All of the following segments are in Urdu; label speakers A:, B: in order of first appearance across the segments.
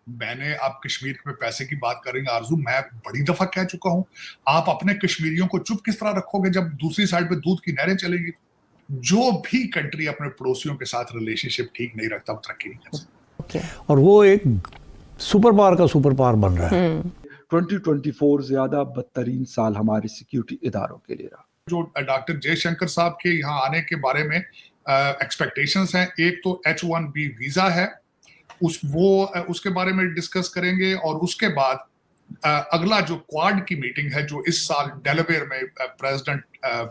A: میں نے آپ کشمیر میں پیسے کی بات کریں گے آرزو، میں بڑی دفعہ کہہ چکا ہوں، آپ اپنے کشمیریوں کو چپ کس طرح رکھو گے جب دوسری سائڈ پہ دودھ کی نہریں چلیں گی؟ جو بھی کنٹری اپنے پڑوسیوں کے ساتھ ریلیشن شپ ٹھیک نہیں رکھتا وہ ترقی نہیں کر سکتا،
B: اور وہ ایک سپر پاور کا سپر پاور بن رہا ہے۔
C: 2024 زیادہ بدترین سال ہمارے سیکیورٹی اداروں کے لیے رہا۔
A: جو ڈاکٹر جے شنکر صاحب کے یہاں آنے کے بارے میں ایکسپیکٹیشنز ہیں، ایک تو H1B ویزا ہے، اس کے بارے میں ڈسکس کریں گے، اور اس کے بعد اگلا جو کوارڈ کی میٹنگ ہے جو اس سال ڈیلاویئر میں پریزیڈنٹ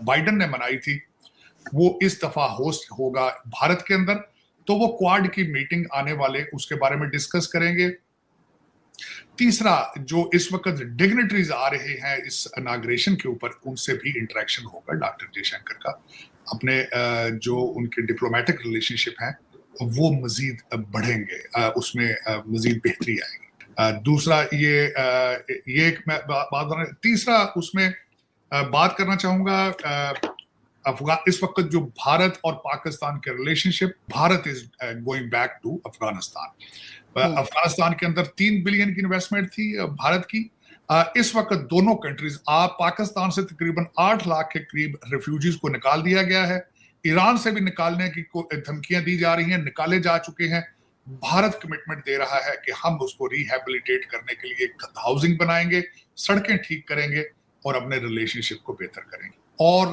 A: بائیڈن نے منائی تھی، وہ اس دفعہ ہوسٹ ہوگا بھارت کے اندر، تو وہ کوارڈ کی میٹنگ آنے والے اس کے بارے میں ڈسکس کریں گے۔ تیسرا، جو اس وقت ڈگنیٹریز آ رہے ہیں اس اناگریشن کے اوپر، ان سے بھی انٹریکشن ہوگا ڈاکٹر جے شنکر کا، اپنے جو ان کے ڈپلومیٹک ریلیشن شپ ہیں وہ مزید بڑھیں گے، اس میں مزید بہتری آئے گی۔ دوسرا یہ ایک بات، تیسرا اس میں بات کرنا چاہوں گا اس وقت جو بھارت اور پاکستان کے relationship, Bharat is going back to Afghanistan کے اندر 3 بلین کی انویسٹمنٹ تھی بھارت کی، اس وقت دونوں کنٹریز، پاکستان سے تقریباً 8 لاکھ کے قریب ریفیوجیز کو نکال دیا گیا ہے، ایران سے بھی نکالنے کی دھمکیاں دی جا رہی ہیں، نکالے جا چکے ہیں۔ بھارت کمٹمنٹ دے رہا ہے کہ ہم اس کو ریہیبلیٹیٹ کرنے کے لیے ہاؤسنگ بنائیں گے، سڑکیں ٹھیک کریں گے اور اپنے ریلیشن شپ کو بہتر کریں گے۔ اور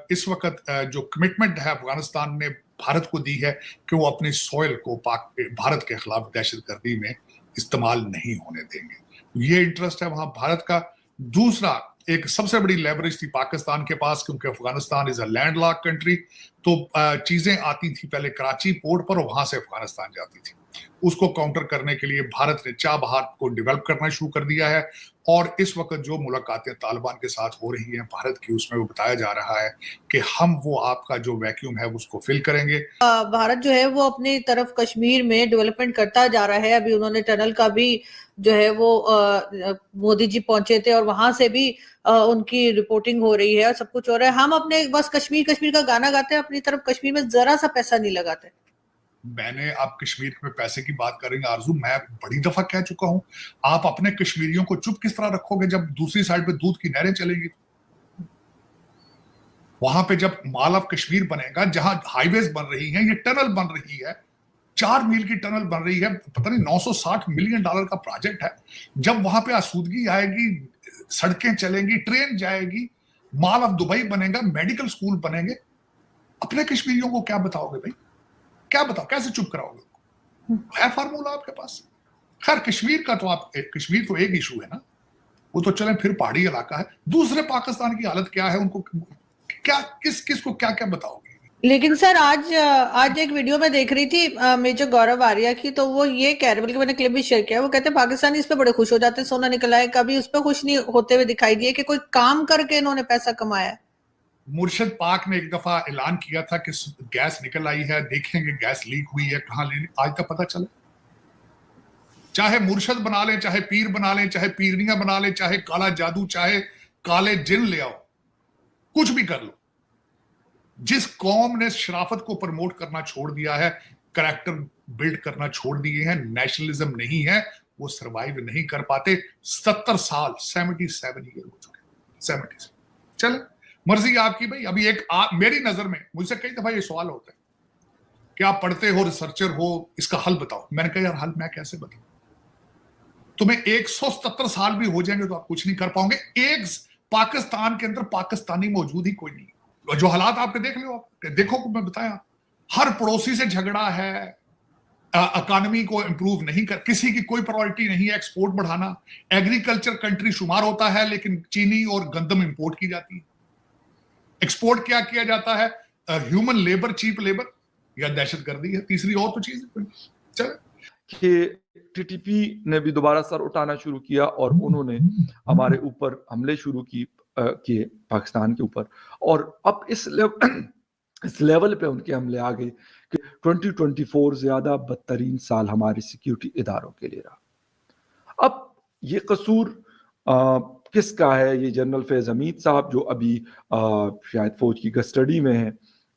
A: اس وقت جو کمٹمنٹ ہے افغانستان نے بھارت کو دی ہے کہ وہ اپنی سوئل کو بھارت کے خلاف دہشت گردی میں استعمال نہیں ہونے دیں گے، یہ انٹرسٹ ہے وہاں بھارت کا۔ دوسرا، ایک سب سے بڑی لیوریج تھی پاکستان کے پاس، کیونکہ افغانستان از اے لینڈ لاک کنٹری، تو چیزیں آتی تھی پہلے کراچی پورٹ پر اور وہاں سے افغانستان جاتی تھی، اس کو کاؤنٹر کرنے کے لیے بھارت نے چابہار کو ڈیولپ کرنا شروع کر دیا ہے، اور اس وقت جو ملاقاتیں طالبان کے ساتھ ہو رہی ہیں بھارت کی، اس میں وہ بتایا جا رہا ہے کہ ہم وہ آپ کا جو ویکیوم ہے اس کو فل کریں گے۔
D: بھارت جو ہے وہ اپنی طرف کشمیر میں ڈیولپمنٹ کرتا جا رہا ہے، ابھی انہوں نے ٹنل کا بھی جو ہے وہ مودی جی پہنچے تھے اور وہاں سے بھی ان کی رپورٹنگ ہو رہی ہے، سب کچھ ہو رہا ہے۔ ہم اپنے بس کشمیر کا گانا گاتے ہیں، اپنی طرف کشمیر میں ذرا سا پیسہ نہیں لگاتے۔
A: میں نے آپ کشمیر میں پیسے کی بات کریں گے آرزو، میں بڑی دفعہ کہہ چکا ہوں، آپ اپنے کشمیریوں کو چپ کس طرح رکھو گے جب دوسری سائڈ پہ دودھ کی نہریں چلیں گی؟ وہاں پہ جب مال آف کشمیر بنے گا، جہاں ہائی ویز بن رہی ہیں، یہ ٹنل بن رہی ہے، 4 میل کی ٹنل بن رہی ہے، پتہ نہیں $960 ملین کا پروجیکٹ ہے، جب وہاں پہ آسودگی آئے گی، سڑکیں چلیں گی، ٹرین جائے گی، مال آف دبئی بنے گا، میڈیکل سکول بنیں گے، اپنے کشمیریوں کو کیا بتاؤ گے بھائی؟ کیا بتاؤ، کیسے چپ کراؤ گے؟ ہے فارمولا آپ کے پاس؟ خیر کشمیر کا تو کشمیر تو ایک ایشو ہے نا، وہ تو چلیں، پھر پہاڑی علاقہ ہے، دوسرے پاکستان کی حالت کیا ہے، ان کو کیا کس کو کیا بتاؤ گے؟
D: لیکن سر آج ایک ویڈیو میں دیکھ رہی تھی میجر گورو آریہ کی، تو وہ یہ کہہ رہے، بلکہ میں نے کلپ بھی شیئر کیا، وہ کہتے ہیں پاکستانی اس پہ بڑے خوش ہو جاتے ہیں، سونا نکل آئے، کبھی اس پہ خوش نہیں ہوتے ہوئے دکھائی دیے کہ کوئی کام کر کے انہوں نے پیسہ کمایا ہے۔
A: مرشد پاک نے ایک دفعہ اعلان کیا تھا کہ گیس نکل آئی ہے، دیکھیں گے گیس لیک ہوئی ہے کہاں، آج تک پتہ چلا؟ چاہے مرشد بنا لیں، چاہے پیر بنا لیں، چاہے پیرنیاں بنا لیں، چاہے کالا جادو، چاہے کالے جن لے آؤ، کچھ بھی کر لو، جس قوم نے شرافت کو پروموٹ کرنا چھوڑ دیا ہے، کریکٹر بلڈ کرنا چھوڑ دیے ہیں، نیشنلزم نہیں ہے، وہ سروائیو نہیں کر پاتے۔ 70 سال 77 ایئر ہو چکے، 70 چلے، مرضی آپ کی بھائی۔ ابھی ایک میری نظر میں مجھ سے کئی دفعہ یہ سوال ہوتا ہے کہ آپ پڑھتے ہو، ریسرچر ہو، اس کا حل بتاؤ۔ میں نے کہا یار حل میں کیسے بتاؤں؟ تمہیں 170 سال بھی ہو جائیں گے تو آپ کچھ نہیں کر پاؤں گے۔ ایک پاکستان کے اندر پاکستانی موجود ہی کوئی نہیں، جو حالات آپ کے دیکھ لو، دیکھو میں بتایا، ہر پڑوسی سے جھگڑا ہے، اکانومی کو امپروو نہیں کر، کسی کی کوئی پرائورٹی نہیں ہے ایکسپورٹ بڑھانا، ایگریکلچر کنٹری شمار ہوتا ہے لیکن چینی اور گندم امپورٹ کی جاتی ہے، ایکسپورٹ کیا جاتا ہے؟ ہیومن لیبر، چیپ لیبر یا دہشت گردی ہے، تیسری اور تو چیز ہے۔ چلے
C: کہ ٹی ٹی پی نے بھی دوبارہ سر اٹھانا شروع کیا اور انہوں نے ہمارے اوپر حملے شروع کیے پاکستان کے اوپر، اور اب اس لیول پہ ان کے حملے آ گئے کہ 2024 زیادہ بدترین سال ہمارے سیکیورٹی اداروں کے لیے رہا۔ اب یہ قصور کس کا ہے؟ یہ جنرل فیض حمید صاحب جو ابھی شاید فوج کی کسٹڈی میں ہیں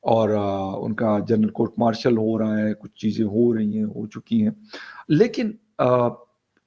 C: اور ان کا جنرل کورٹ مارشل ہو رہا ہے، کچھ چیزیں ہو رہی ہیں، ہو چکی ہیں، لیکن